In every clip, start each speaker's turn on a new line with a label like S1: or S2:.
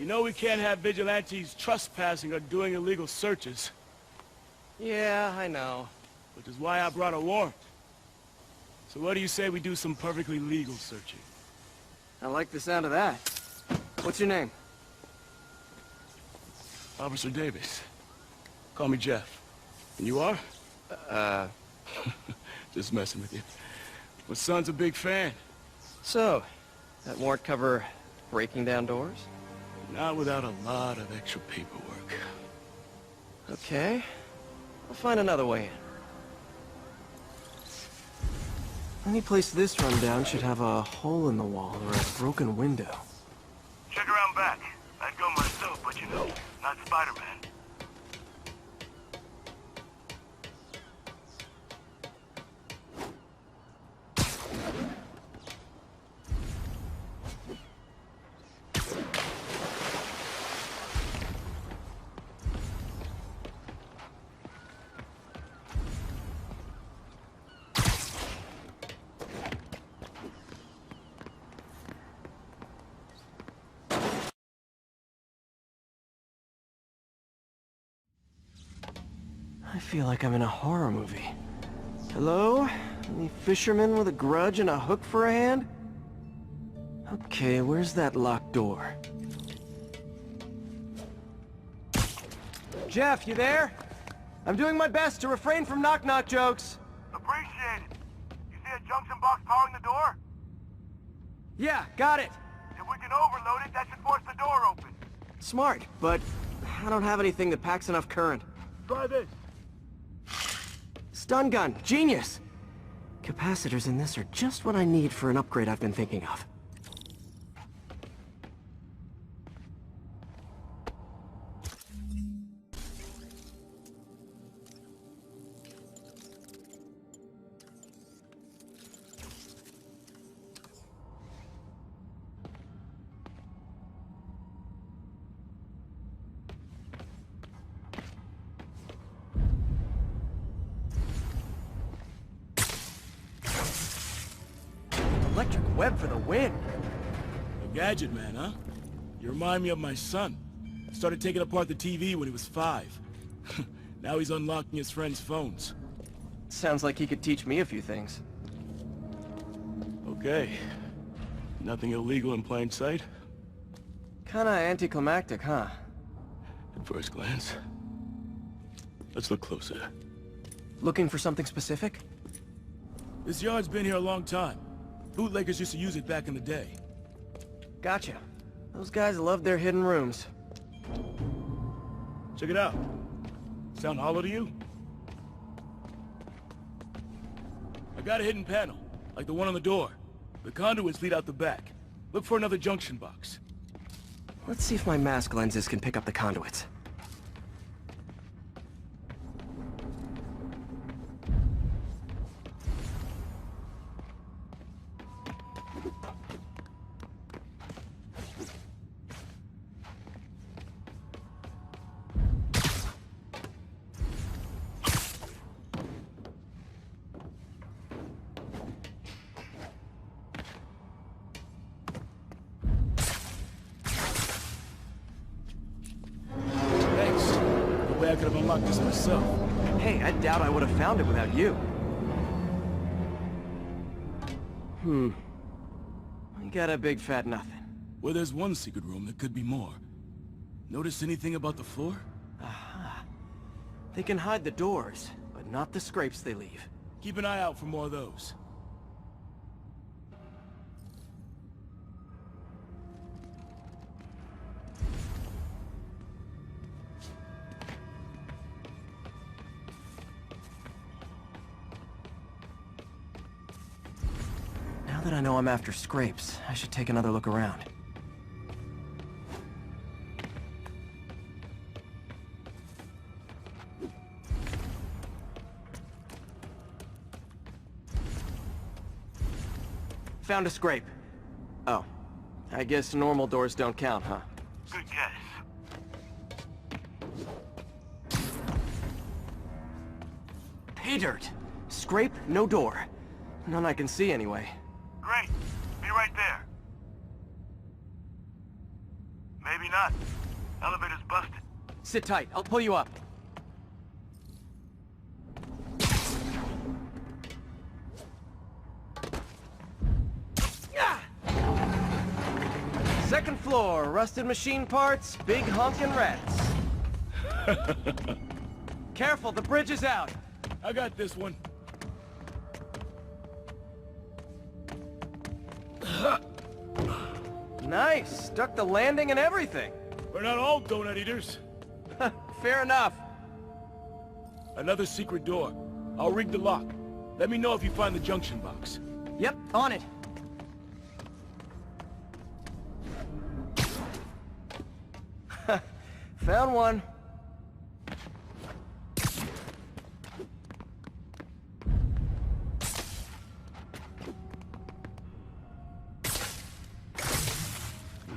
S1: You know we can't have vigilantes trespassing or doing illegal searches.
S2: Yeah, I know.
S1: Which is why I brought a warrant. So what do you say we do some perfectly legal searching?
S2: I like the sound of that. What's your name?
S1: Officer Davis. Call me Jeff. And you are? Just messing with you. My son's a big fan.
S2: So, that warrant cover breaking down doors?
S1: Not without a lot of extra paperwork.
S2: Okay. I'll find another way in. Any place this rundown should have a hole in the wall or a broken window.
S1: Check around back. I'd go myself, but you know, not Spiderman.
S2: I feel like I'm in a horror movie. Hello? Any fisherman with a grudge and a hook for a hand? Okay, where's that locked door? Jeff, you there? I'm doing my best to refrain from knock-knock jokes.
S1: Appreciate it. You see a junction box powering the door?
S2: Yeah, got it.
S1: If we can overload it, that should force the door open.
S2: Smart, but I don't have anything that packs enough current.
S1: Try this.
S2: Stun gun, genius! Capacitors in this are just what I need for an upgrade I've been thinking of. Electric web for the win!
S1: A gadget man, huh? You remind me of my son. Started taking apart the TV when he was 5. Now he's unlocking his friends' phones.
S2: Sounds like he could teach me a few things.
S1: Okay. Nothing illegal in plain sight?
S2: Kinda anticlimactic, huh?
S1: At first glance. Let's look closer.
S2: Looking for something specific?
S1: This yard's been here a long time. Bootleggers used to use it back in the day.
S2: Gotcha. Those guys love their hidden rooms.
S1: Check it out. Sound hollow to you? I got a hidden panel, like the one on the door. The conduits lead out the back. Look for another junction box.
S2: Let's see if my mask lenses can pick up the conduits.
S1: I could have unlocked this myself.
S2: Hey, I doubt I would have found it without you. I got a big fat nothing.
S1: Well, there's one secret room. There could be more. Notice anything about the floor?
S2: Aha. They can hide the doors, but not the scrapes they leave.
S1: Keep an eye out for more of those.
S2: Now that I know I'm after scrapes, I should take another look around. Found a scrape. Oh. I guess normal doors don't count, huh?
S1: Good guess.
S2: Pay dirt! Scrape, no door. None I can see anyway.
S1: Great. Be right there. Maybe not.
S3: elevator's busted.
S2: Sit tight, I'll pull you up. Second floor, rusted machine parts, big honkin' rats. Careful, the bridge is out.
S1: I got this one.
S2: Nice, stuck the landing and everything.
S1: We're not all donut eaters.
S2: Fair enough.
S1: Another secret door. I'll rig the lock. Let me know if you find the junction box.
S2: Yep, on it. Found one.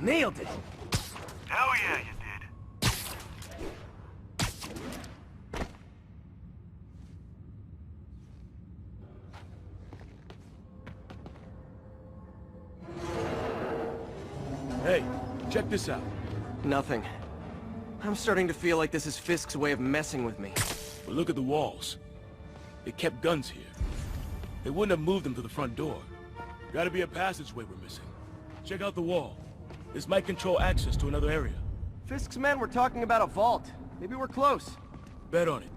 S2: Nailed it!
S3: Hell yeah, you did.
S1: Hey, check this out.
S2: Nothing. I'm starting to feel like this is Fisk's way of messing with me.
S1: But look at the walls. They kept guns here. They wouldn't have moved them to the front door. Gotta be a passageway we're missing. Check out the wall. This might control access to another area.
S2: Fisk's men were talking about a vault. Maybe we're close.
S1: Bet on it.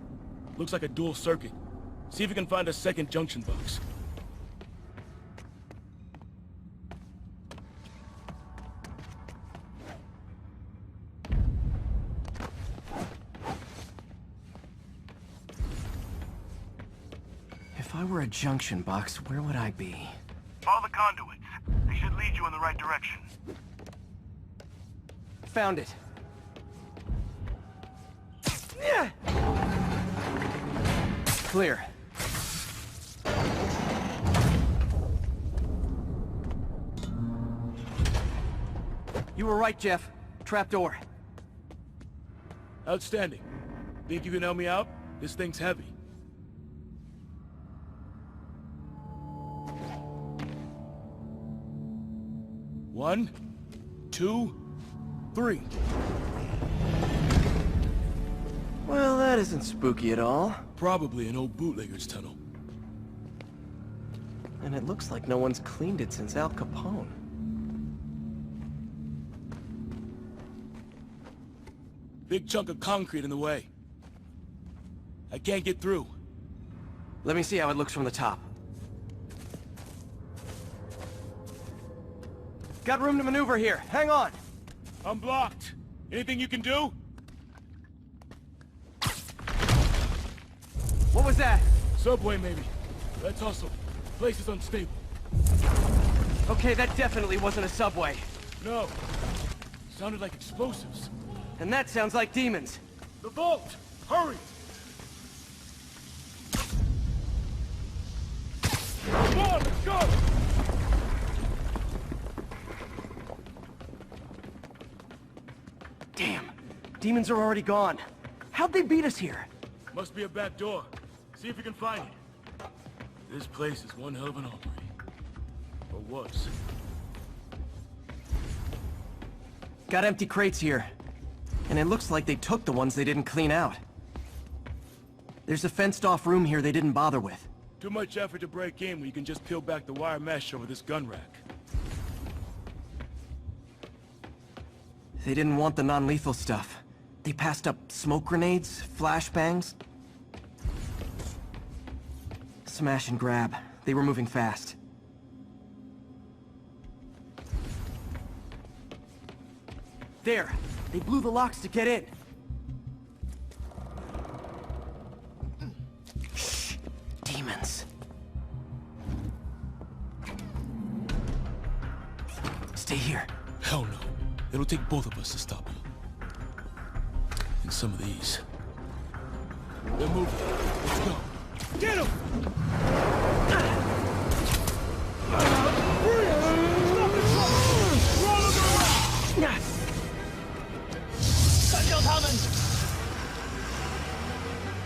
S1: Looks like a dual circuit. See if you can find a second junction box.
S2: If I were a junction box, where would I be?
S3: Follow the conduits. They should lead you in the right direction.
S2: Found it. Yeah. Clear. You were right, Jeff. Trapdoor.
S1: Outstanding. Think you can help me out? This thing's heavy. One, two, three.
S2: Well, that isn't spooky at all.
S1: Probably an old bootlegger's tunnel.
S2: And it looks like no one's cleaned it since Al Capone.
S1: Big chunk of concrete in the way. I can't get through.
S2: Let me see how it looks from the top. Got room to maneuver here. Hang on.
S1: I'm blocked. Anything you can do?
S2: What was that?
S1: Subway, maybe. Let's hustle. Place is unstable.
S2: Okay, that definitely wasn't a subway.
S1: No. Sounded like explosives.
S2: And that sounds like demons.
S1: The vault! Hurry! Come on, let's go!
S2: Damn. Demons are already gone. How'd they beat us here?
S1: Must be a back door. See if you can find it. This place is one hell of an armory. Or was.
S2: Got empty crates here. And it looks like they took the ones they didn't clean out. There's a fenced-off room here they didn't bother with.
S1: Too much effort to break in when you can just peel back the wire mesh over this gun rack.
S2: They didn't want the non-lethal stuff. They passed up smoke grenades, flashbangs. Smash and grab. They were moving fast. There! They blew the locks to get in. Shh! Demons. Stay here.
S1: Hell no. It'll take both of us to stop them. And some of these. They're moving. Let's go. Get him!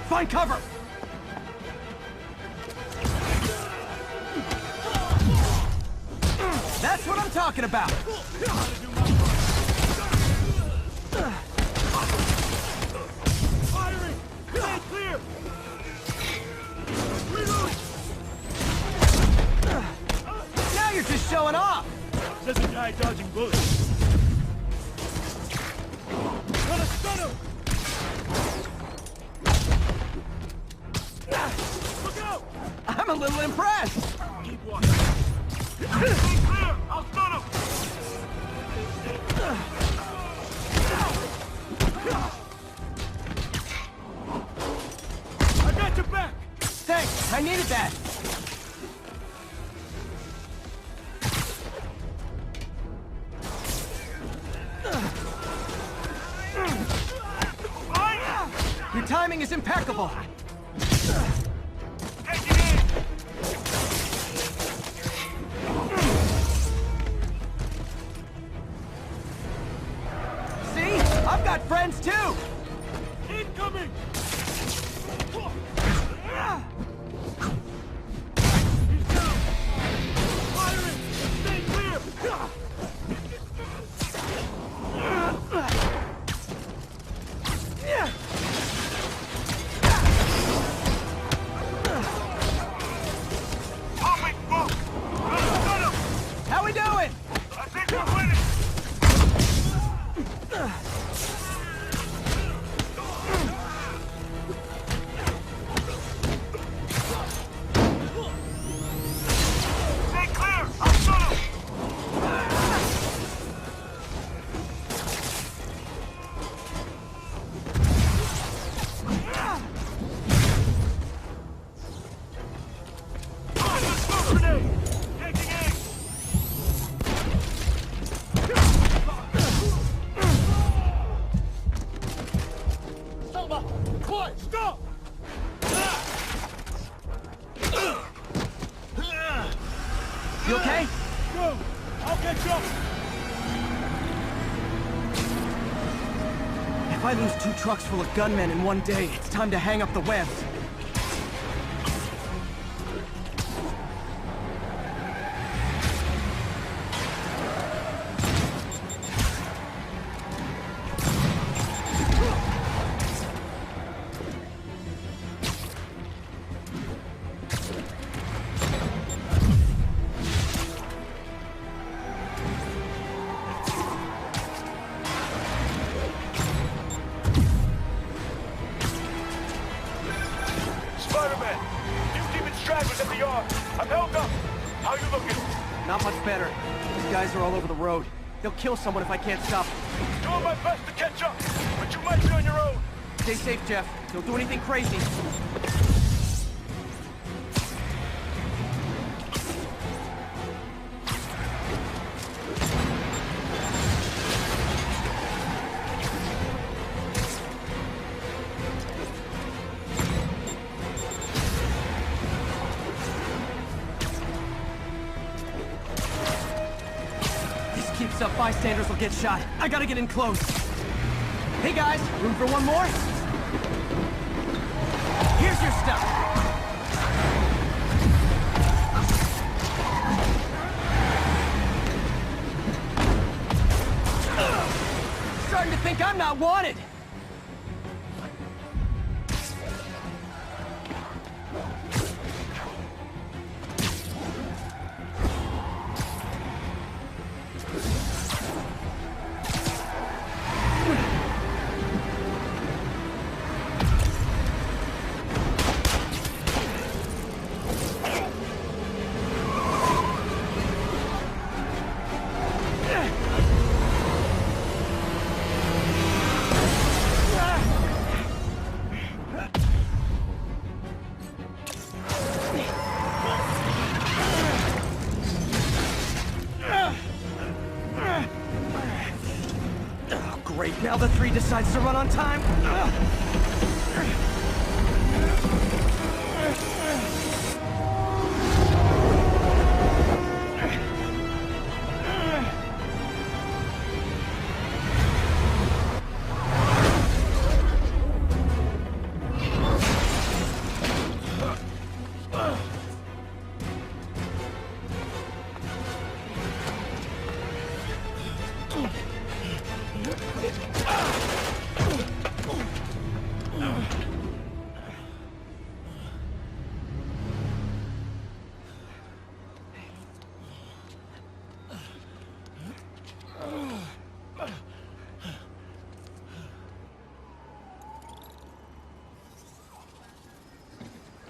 S2: Find cover! That's what I'm talking about!
S1: try dodging bullets. Gonna stun him! Look out!
S2: I'm a little impressed!
S1: Keep watching. Stay clear! I'll stun him! I got your back!
S2: Thanks, I needed that! Your timing is impeccable!
S3: Taking aim!
S2: See? I've got friends too!
S1: Incoming! He's down! Firing! Stay clear!
S3: Popping smoke! Gonna stun him!
S2: How we doing?
S3: I think we're winning! Stay clear! I'll stun him! Smoke grenade! Taking aim!
S1: Selma! Boy, stop!
S2: You okay?
S1: Go! I'll catch up!
S2: If I lose 2 trucks full of gunmen in one day, it's time to hang up the webs.
S3: Spiderman! You keeping stragglers at the yard! I'm held up! How you looking?
S2: Not much better. These guys are all over the road. They'll kill someone if I can't stop them.
S3: Doing my best to catch up, but you might be on your own!
S2: Stay safe, Jeff. Don't do anything crazy. This keeps up, bystanders will get shot. I gotta get in close. Hey guys, room for one more? Here's your stuff. Starting to think I'm not wanted. Great, now the 3 decides to run on time.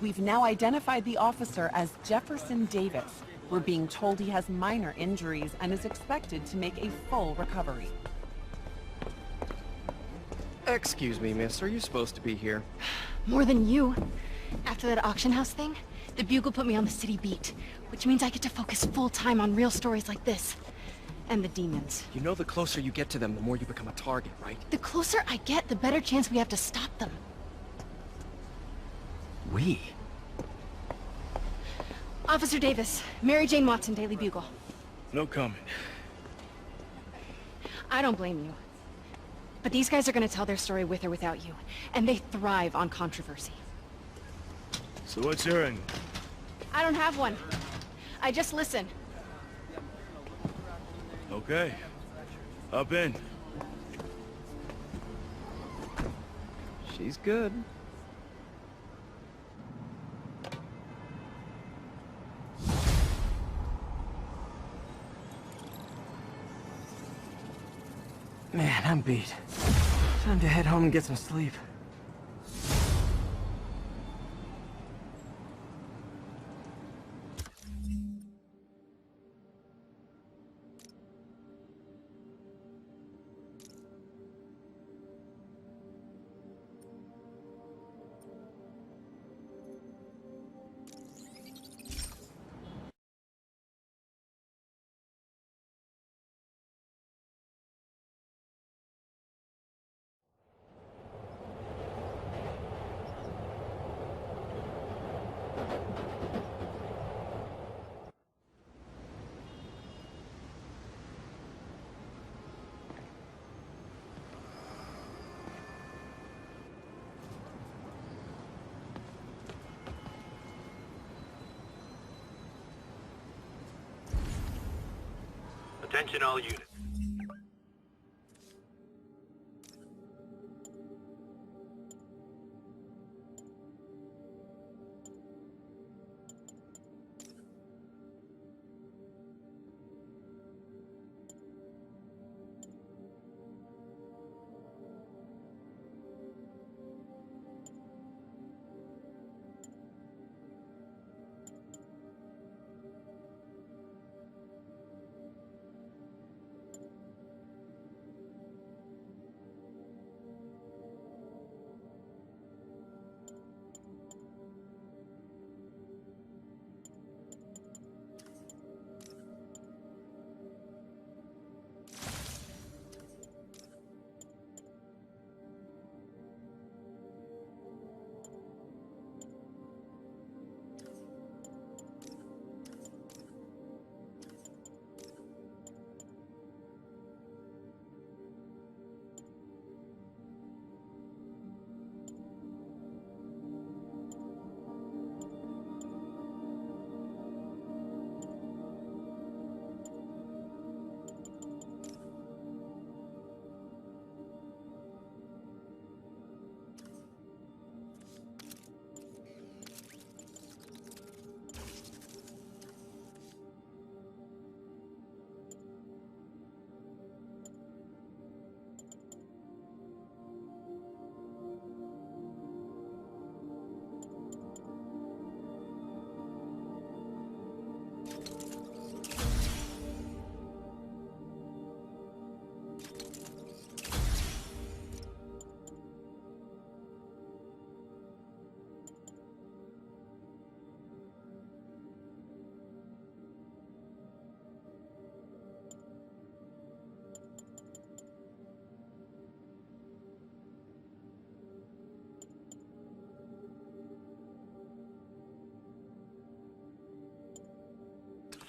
S4: We've now identified the officer as Jefferson Davis. We're being told he has minor injuries and is expected to make a full recovery.
S2: Excuse me, miss. Are you supposed to be here?
S5: More than you. After that auction house thing, the Bugle put me on the city beat, which means I get to focus full-time on real stories like this. And the demons.
S2: You know the closer you get to them, the more you become a target, right?
S5: The closer I get, the better chance we have to stop them.
S2: We?
S5: Officer Davis, Mary Jane Watson, Daily Bugle.
S1: No comment.
S5: I don't blame you. But these guys are gonna tell their story with or without you, and they thrive on controversy.
S1: So what's your angle?
S5: I don't have one. I just listen.
S1: Okay. Up in.
S2: She's good. Man, I'm beat. Time to head home and get some sleep.
S3: Attention all units.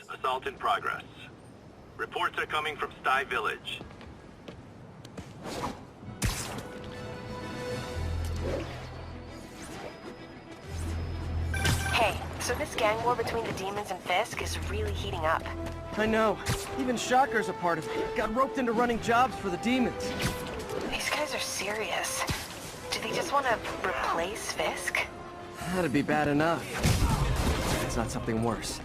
S3: Assault in progress. Reports are coming from Sty Village.
S6: Hey, so this gang war between the demons and Fisk is really heating up.
S2: I know. Even Shocker's a part of it. Got roped into running jobs for the demons.
S6: These guys are serious. Do they just want to replace Fisk?
S2: That'd be bad enough. It's not something worse.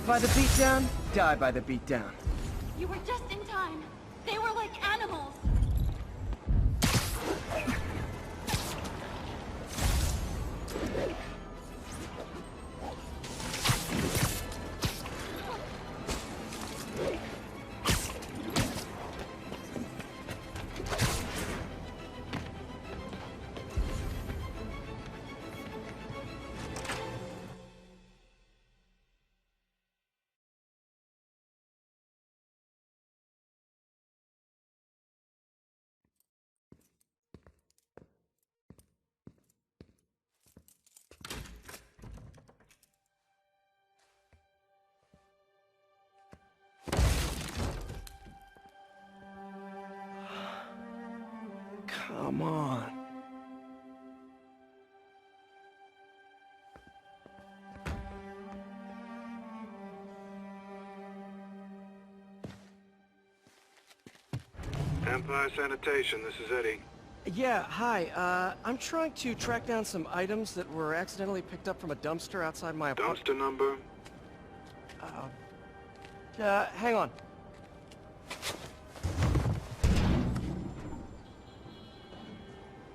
S2: Live by the beatdown, die by the beatdown.
S5: You were just in time. They were like animals.
S2: Come on.
S7: Empire Sanitation, this is Eddie.
S2: Yeah, hi. I'm trying to track down some items that were accidentally picked up from a dumpster outside my apartment.
S7: Dumpster number?
S2: Hang on.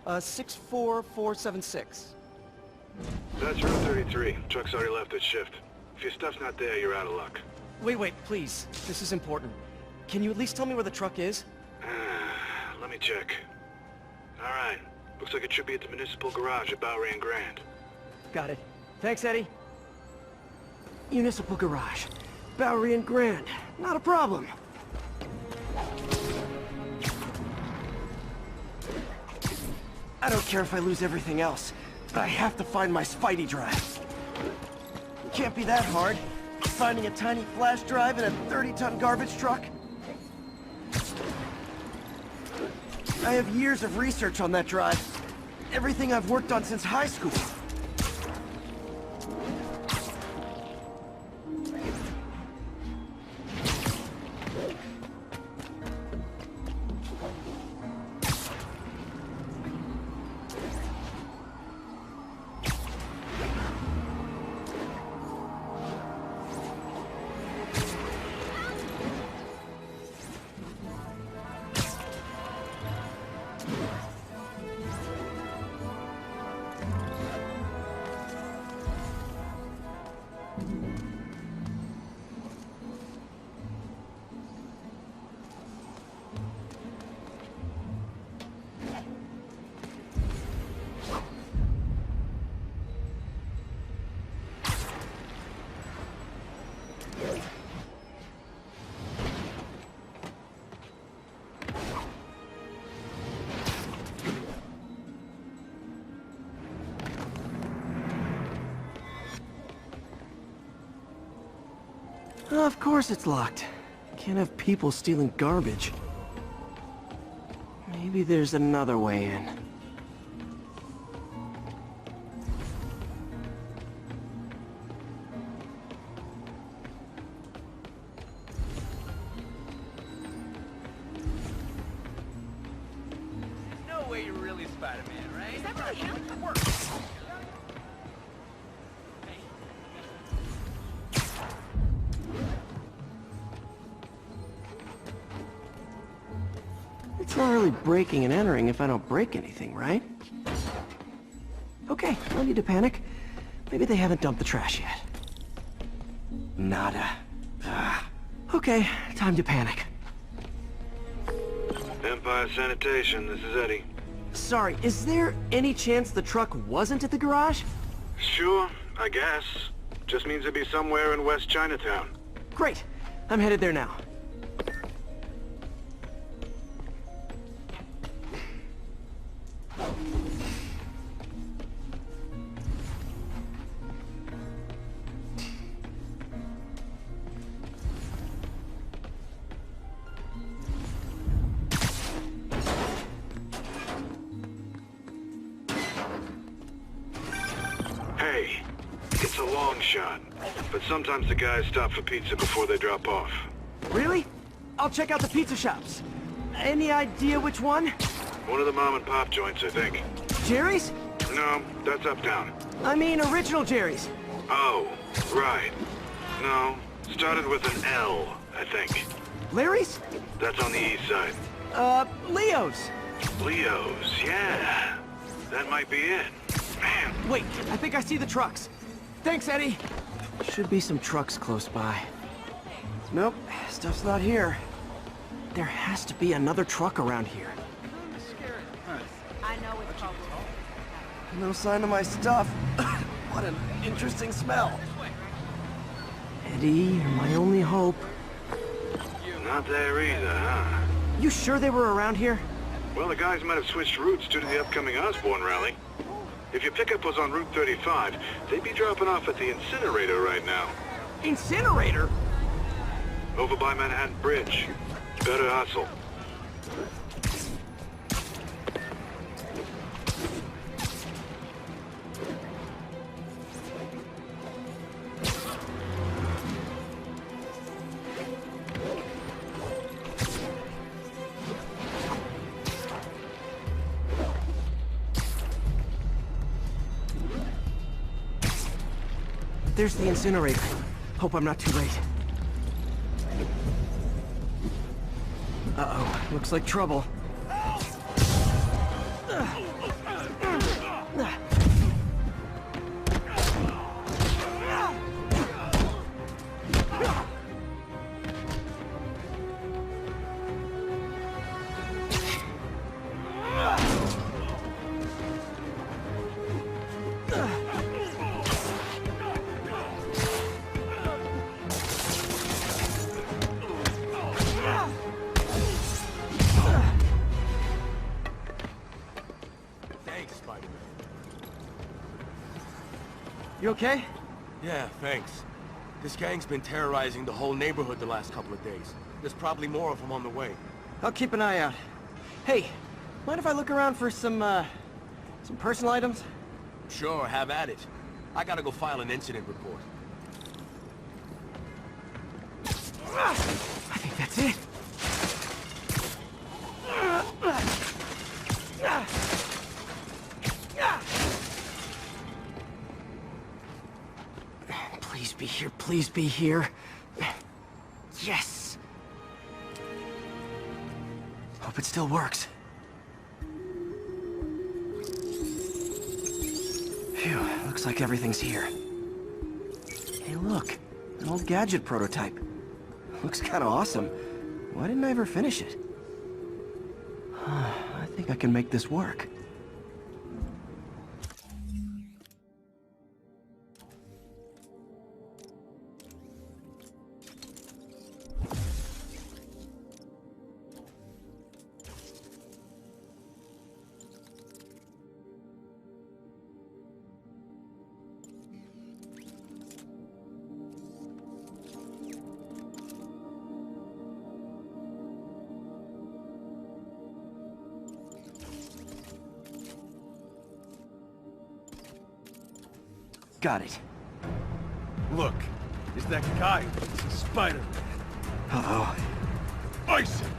S2: Uh, 64476.
S7: That's Route 33. Truck's already left its shift. If your stuff's not there, you're out of luck.
S2: Wait, please. This is important. Can you at least tell me where the truck is?
S7: Let me check. Alright. Looks like it should be at the municipal garage at Bowery and Grand.
S2: Got it. Thanks, Eddie. Municipal garage. Bowery and Grand. Not a problem. I don't care if I lose everything else, but I have to find my Spidey drive. It can't be that hard. Finding a tiny flash drive in a 30-ton garbage truck. I have years of research on that drive. Everything I've worked on since high school. Of course it's locked. Can't have people stealing garbage. Maybe there's another way in.
S8: No way you're really Spider-Man, right?
S5: Is that really him?
S2: It's not really breaking and entering if I don't break anything, right? Okay, no need to panic. Maybe they haven't dumped the trash yet. Nada. Okay, time to panic.
S7: Empire Sanitation, this is Eddie.
S2: Sorry, is there any chance the truck wasn't at the garage?
S7: Sure, I guess. Just means it'd be somewhere in West Chinatown.
S2: Great, I'm headed there now.
S7: Hey, it's a long shot, but sometimes the guys stop for pizza before they drop off.
S2: Really? I'll check out the pizza shops. Any idea which one?
S7: One of the mom and pop joints, I think.
S2: Jerry's?
S7: No, that's uptown.
S2: I mean original Jerry's.
S7: Oh, right. No, Started with an L, I think.
S2: Larry's?
S7: That's on the east side.
S2: Leo's.
S7: Leo's, yeah. That might be it. Man,
S2: Wait, I think I see the trucks. Thanks, Eddie. Should be some trucks close by. Nope, stuff's not here. There has to be another truck around here.
S4: I know it's called.
S2: No sign of my stuff. What an interesting smell. Eddie, you're my only hope.
S7: not there either, huh?
S2: You sure they were around here?
S7: Well, the guys might have switched routes due to the upcoming Osborne rally. If your pickup was on Route 35, they'd be dropping off at the incinerator right now.
S2: Incinerator?
S7: Over by Manhattan Bridge. Better hustle.
S2: There's the incinerator. Hope I'm not too late. Uh-oh, looks like trouble.
S1: Thanks, Spiderman.
S2: You okay?
S1: Yeah, thanks. This gang's been terrorizing the whole neighborhood the last couple of days. There's probably more of them on the way.
S2: I'll keep an eye out. Hey, mind if I look around for some personal items?
S1: Sure, have at it. I gotta go file an incident report.
S2: I think that's it. Please be here, please be here. Yes! Hope it still works. Phew, looks like everything's here. Hey look, an old gadget prototype. Looks kinda awesome. Why didn't I ever finish it? I think I can make this work. Got it.
S1: Look, it's that guy, Spiderman.
S2: Uh-oh.
S1: Ice him!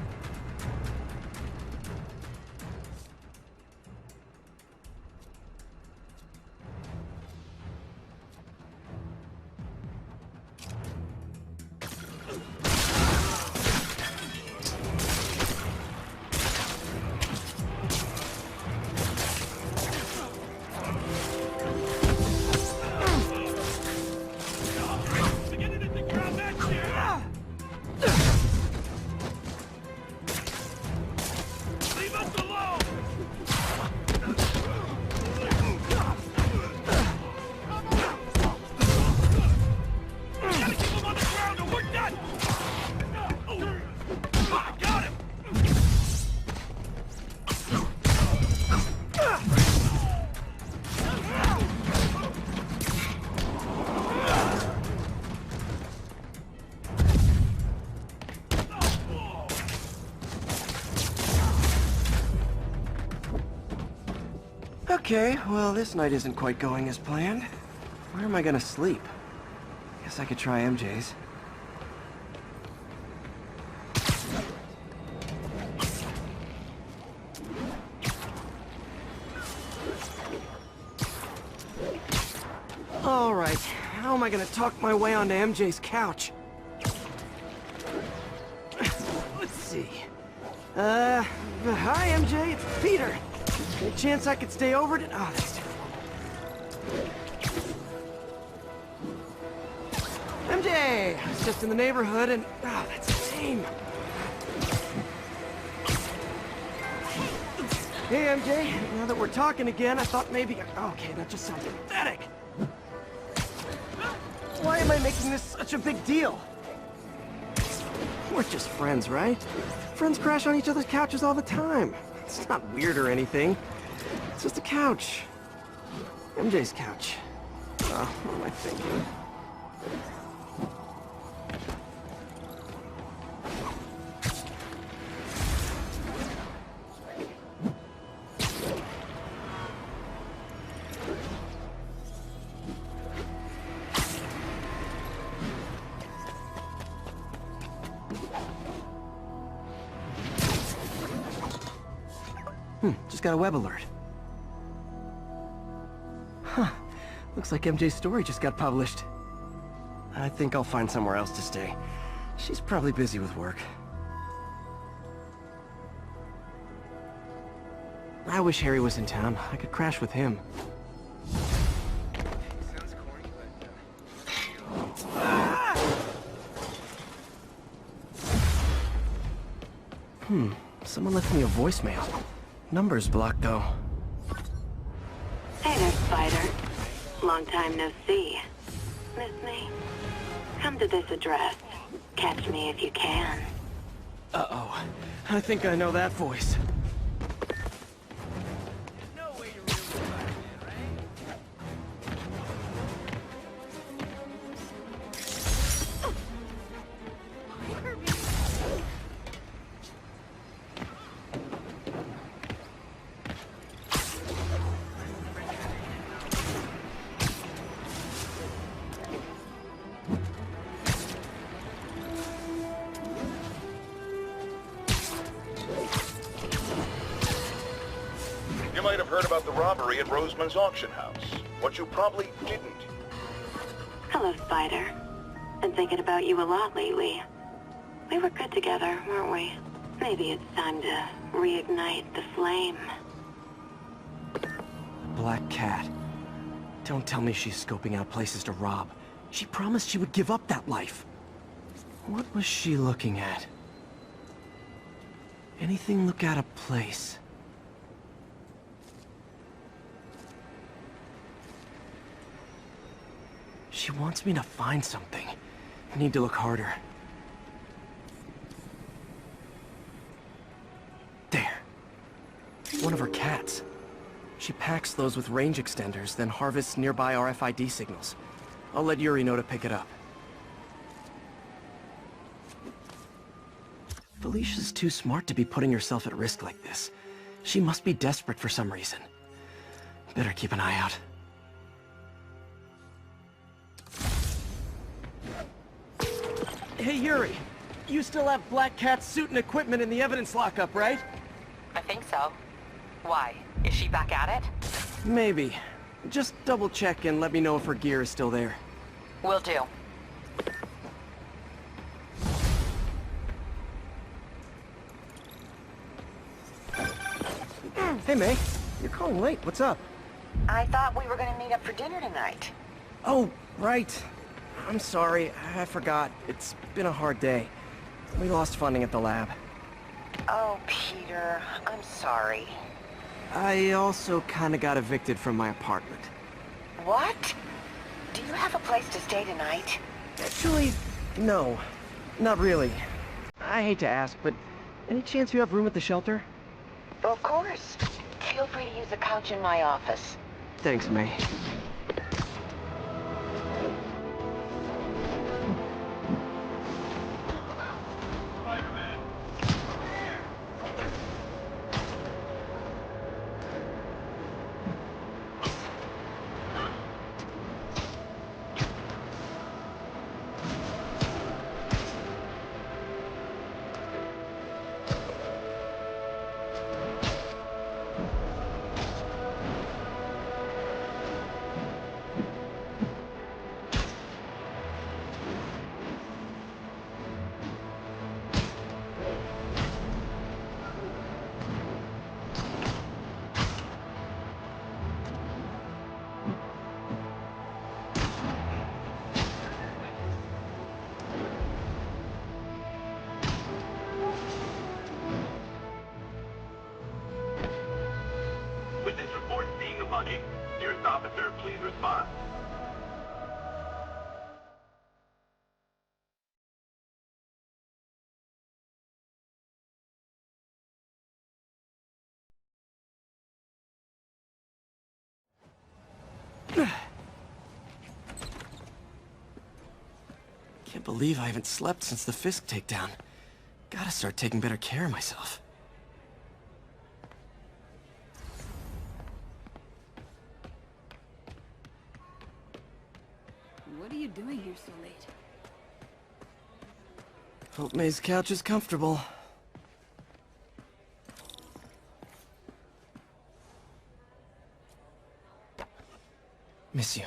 S2: Okay, well, this night isn't quite going as planned. Where am I gonna sleep? Guess I could try MJ's. All right, how am I gonna talk my way onto MJ's couch? see. Hi, MJ. It's Peter. Any chance I could stay over to... Oh, that's terrible. MJ! I was just in the neighborhood and... Oh, that's lame. Hey, MJ. Now that we're talking again, I thought maybe... Okay, that just sounds pathetic. Why am I making this such a big deal? We're just friends, right? Friends crash on each other's couches all the time. It's not weird or anything. It's just a couch. MJ's couch. Oh, what am I thinking? Just got a web alert. Huh. Looks like MJ's story just got published. I think I'll find somewhere else to stay. She's probably busy with work. I wish Harry was in town. I could crash with him.
S8: Sounds corny, but...
S2: Someone left me a voicemail. Number's blocked, though.
S6: Hey there, Spider. Long time no see. Miss me? Come to this address. Catch me if you can.
S2: Uh-oh. I think I know that voice.
S8: No way you're really Spider-Man, right?
S3: You might have heard about the robbery at Roseman's auction house. What you probably didn't.
S6: Hello, Spider. Been thinking about you a lot lately. We were good together, weren't we? Maybe it's time to reignite the flame.
S2: Black Cat. Don't tell me she's scoping out places to rob. She promised she would give up that life. What was she looking at? Anything look out of place? She wants me to find something. I need to look harder. There. One of her cats. She packs those with range extenders, then harvests nearby RFID signals. I'll let Yuri know to pick it up. Felicia's too smart to be putting herself at risk like this. She must be desperate for some reason. Better keep an eye out. Hey, Yuri. You still have Black Cat's suit and equipment in the evidence lockup, right?
S9: I think so. Why? Is she back at it?
S2: Maybe. Just double check and let me know if her gear is still there.
S9: Will do.
S2: Hey, May. You're calling late. What's up?
S9: I thought we were gonna meet up for dinner tonight.
S2: Oh, right. I'm sorry. I forgot. It's been a hard day. We lost funding at the lab.
S9: Oh, Peter, I'm sorry.
S2: I also kinda got evicted from my apartment.
S9: What? Do you have a place to stay tonight?
S2: Actually, no. Not really. I hate to ask, but any chance you have room at the shelter?
S9: Of course. Feel free to use the couch in my office.
S2: Thanks, May.
S7: officer, please respond.
S2: Can't believe I haven't slept since the Fisk takedown. Gotta start taking better care of myself.
S10: What are you doing here so late?
S2: Hope May's couch is comfortable. Miss you.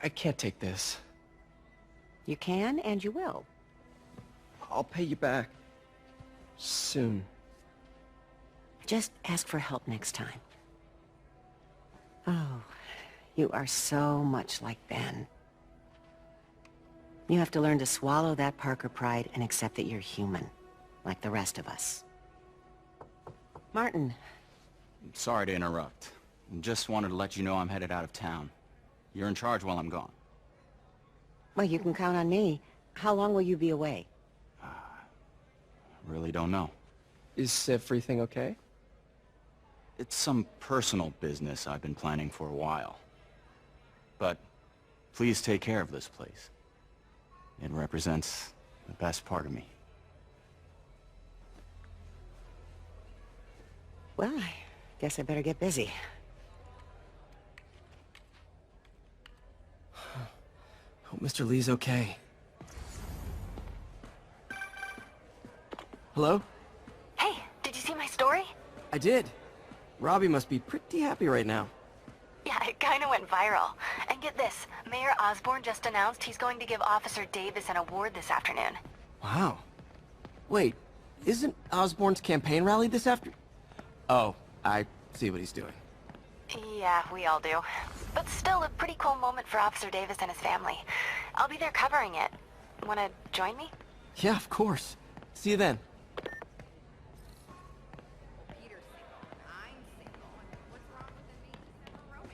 S2: I can't take this.
S4: You can and you will.
S2: I'll pay you back. Soon.
S4: Just ask for help next time. Oh, you are so much like Ben. You have to learn to swallow that Parker pride and accept that you're human, like the rest of us. Martin.
S11: Sorry to interrupt. Just wanted to let you know I'm headed out of town. You're in charge while I'm gone.
S4: Well, you can count on me. How long will you be away?
S11: Really don't know.
S2: Is everything okay?
S11: It's some personal business I've been planning for a while. But please take care of this place. It represents the best part of me.
S4: Well, I guess I better get busy.
S2: Hope Mr. Lee's okay. Hello?
S9: Hey, did you see my story?
S2: I did. Robbie must be pretty happy right now.
S9: Yeah, it kinda went viral. And get this, Mayor Osborne just announced he's going to give Officer Davis an award this afternoon.
S2: Wow. Wait, isn't Osborne's campaign rally this after... Oh, I see what he's doing.
S9: Yeah, we all do. But still a pretty cool moment for Officer Davis and his family. I'll be there covering it. Wanna join me?
S2: Yeah, of course. See you then.
S10: Peter's single. I'm single. What's wrong with them being in a romance?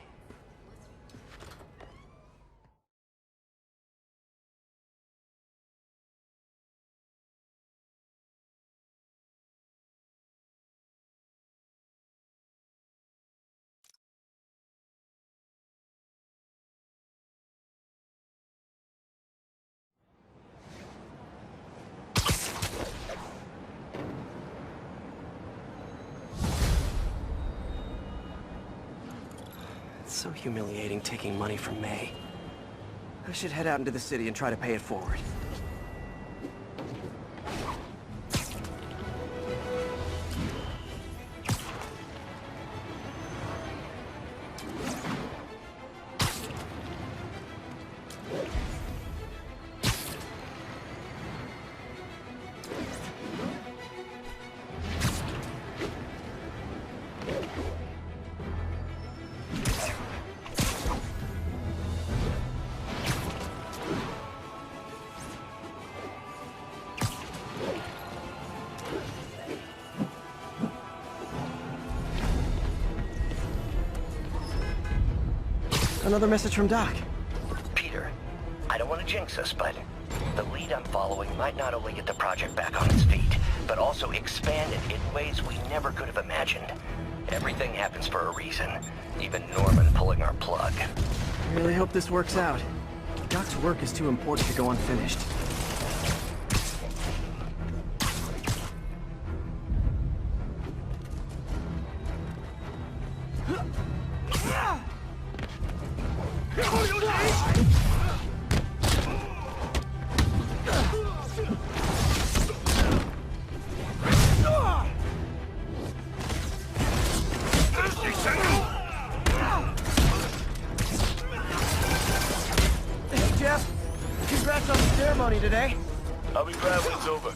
S2: It's so humiliating taking money from May. I should head out into the city and try to pay it forward. Another message from Doc.
S12: Peter, I don't want to jinx us, but the lead I'm following might not only get the project back on its feet, but also expand it in ways we never could have imagined. Everything happens for a reason, even Norman pulling our plug.
S2: I really hope this works out. Doc's work is too important to go unfinished. Congrats on the ceremony today.
S1: I'll be glad when it's over.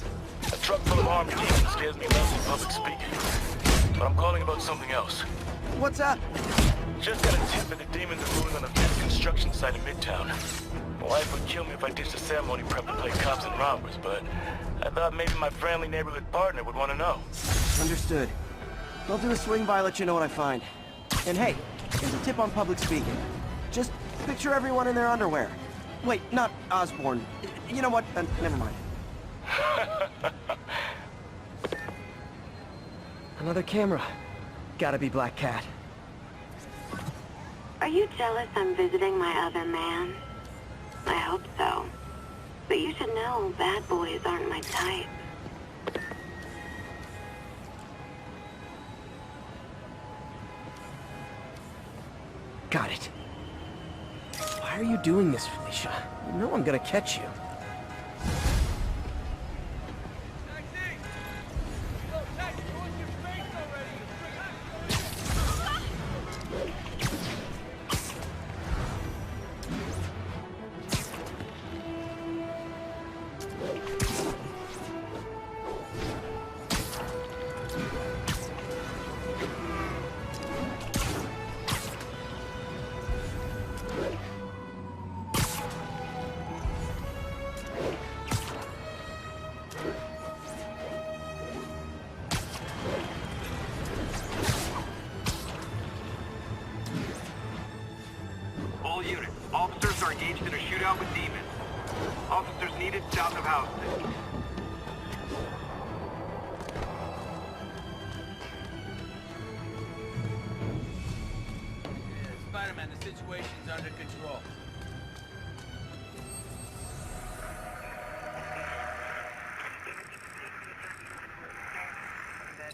S1: A truck full of armed demons scares me less than public speaking. But I'm calling about something else.
S2: What's up?
S1: Just got a tip that the demons are moving on a big construction site in Midtown. My wife would kill me if I ditched the ceremony prep to play cops and robbers, but I thought maybe my friendly neighborhood partner would want to know.
S2: Understood. I'll do a swing by, let you know what I find. And hey, here's a tip on public speaking. Just picture everyone in their underwear. Wait, not Osborne. You know what? Never mind. Another camera. Gotta be Black Cat.
S6: Are you jealous I'm visiting my other man? I hope so. But you should know bad boys aren't my type.
S2: Got it. Why are you doing this, Felicia? You know I'm gonna catch you.
S3: All units, officers are engaged in a shootout with demons. Officers needed south of Houston.
S8: Spiderman, the situation's under control.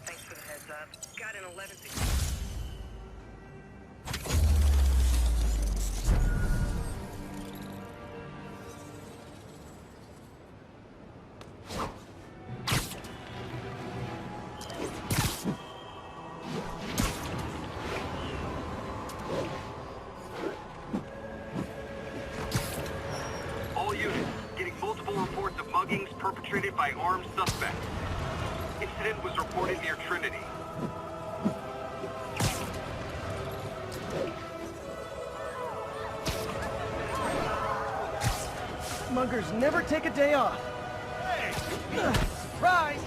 S12: Thanks for the heads up. Got an 11-6.
S3: All units, getting multiple reports of muggings perpetrated by armed suspects. Incident was reported near Trinity.
S2: Muggers never take a day off. Surprise!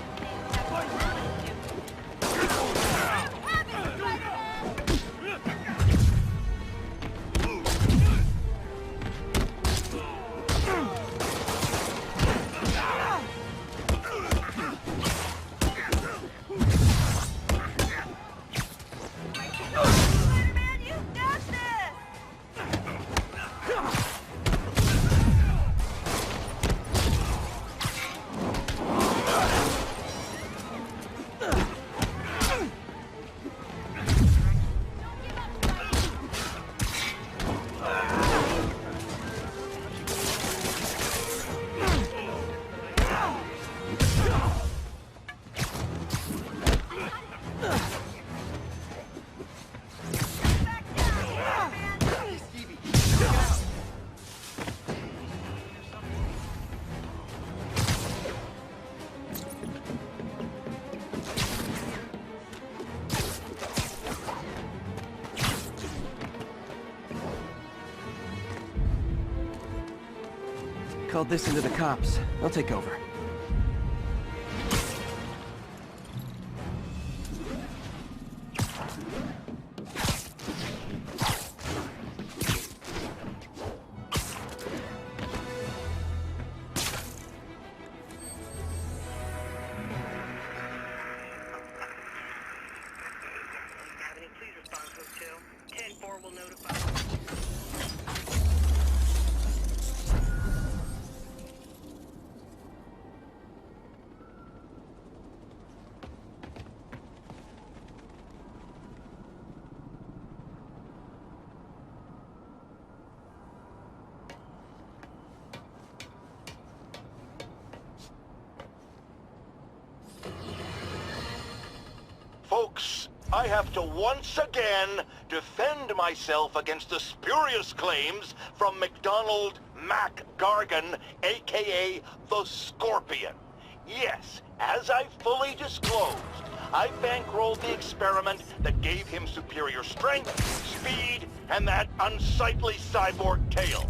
S2: Called this into the cops. I'll take over.
S12: Happening, please respond to 10-4 will notify.
S13: Folks, I have to once again defend myself against the spurious claims from McDonald Mac Gargan, a.k.a. the Scorpion. Yes, as I fully disclosed, I bankrolled the experiment that gave him superior strength, speed, and that unsightly cyborg tail.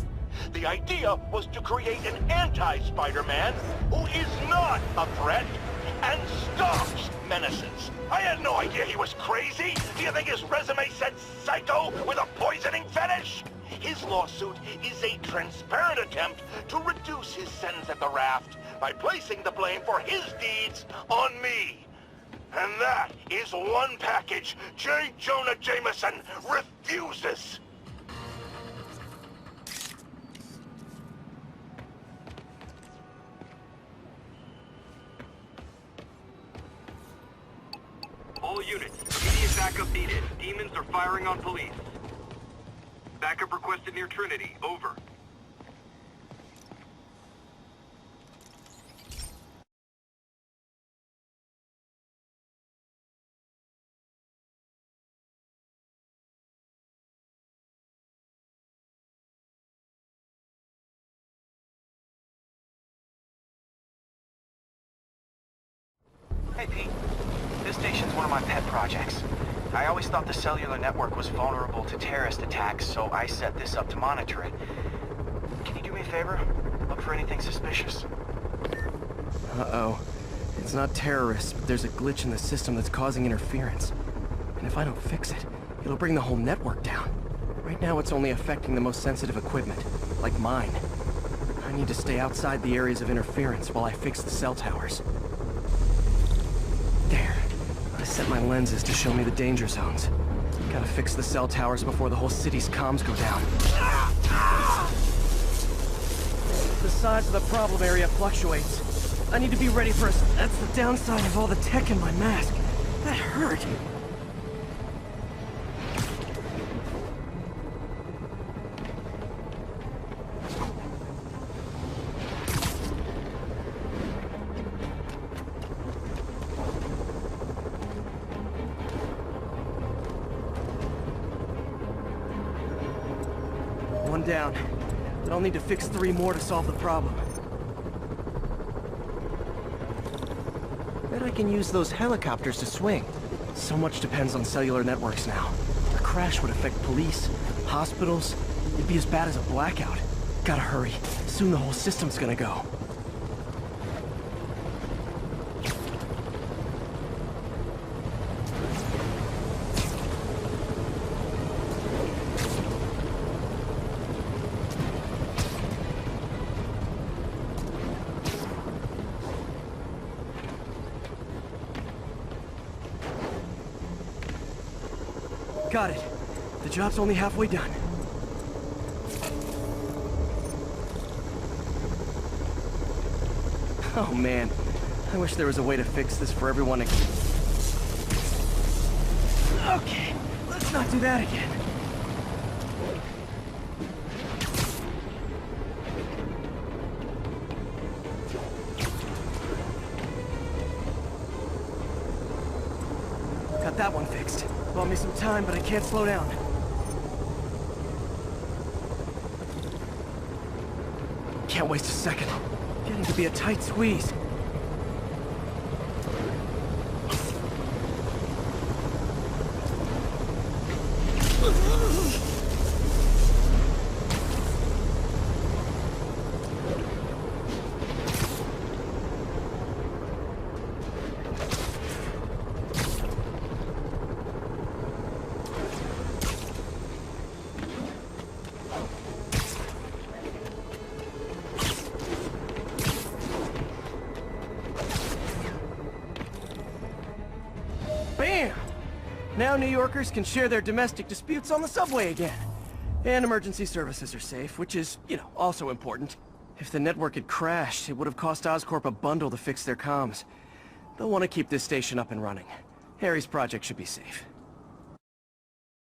S13: The idea was to create an anti-Spider-Man who is not a threat and stops menaces. I had no idea he was crazy. Do you think his resume said psycho with a poisoning fetish? His lawsuit is a transparent attempt to reduce his sentence at the raft by placing the blame for his deeds on me. And that is one package J. Jonah Jameson refuses.
S3: All units, immediate backup needed. Demons are firing on police. Backup requested near Trinity. Over.
S2: Hey, Pete. This station's one of my pet projects. I always thought the cellular network was vulnerable to terrorist attacks, so I set this up to monitor it. Can you do me a favor? Look for anything suspicious. Uh-oh. It's not terrorists, but there's a glitch in the system that's causing interference. And if I don't fix it, it'll bring the whole network down. Right now it's only affecting the most sensitive equipment, like mine. I need to stay outside the areas of interference while I fix the cell towers. There. I set my lenses to show me the danger zones. Gotta fix the cell towers before the whole city's comms go down. The size of the problem area fluctuates. I need to be ready for a... That's the downside of all the tech in my mask. That hurt. One down, but I'll need to fix 3 more to solve the problem. Bet I can use those helicopters to swing. So much depends on cellular networks now. A crash would affect police, hospitals. It'd be as bad as a blackout. Gotta hurry. Soon the whole system's gonna go. Got it. The job's only halfway done. Oh man, I wish there was a way to fix this for everyone again. Okay, let's not do that again. Got that one fixed. Bought me some time, but I can't slow down. Can't waste a second. Getting to be a tight squeeze. Bam! Now New Yorkers can share their domestic disputes on the subway again. And emergency services are safe, which is, also important. If the network had crashed, it would have cost Oscorp a bundle to fix their comms. They'll want to keep this station up and running. Harry's project should be safe.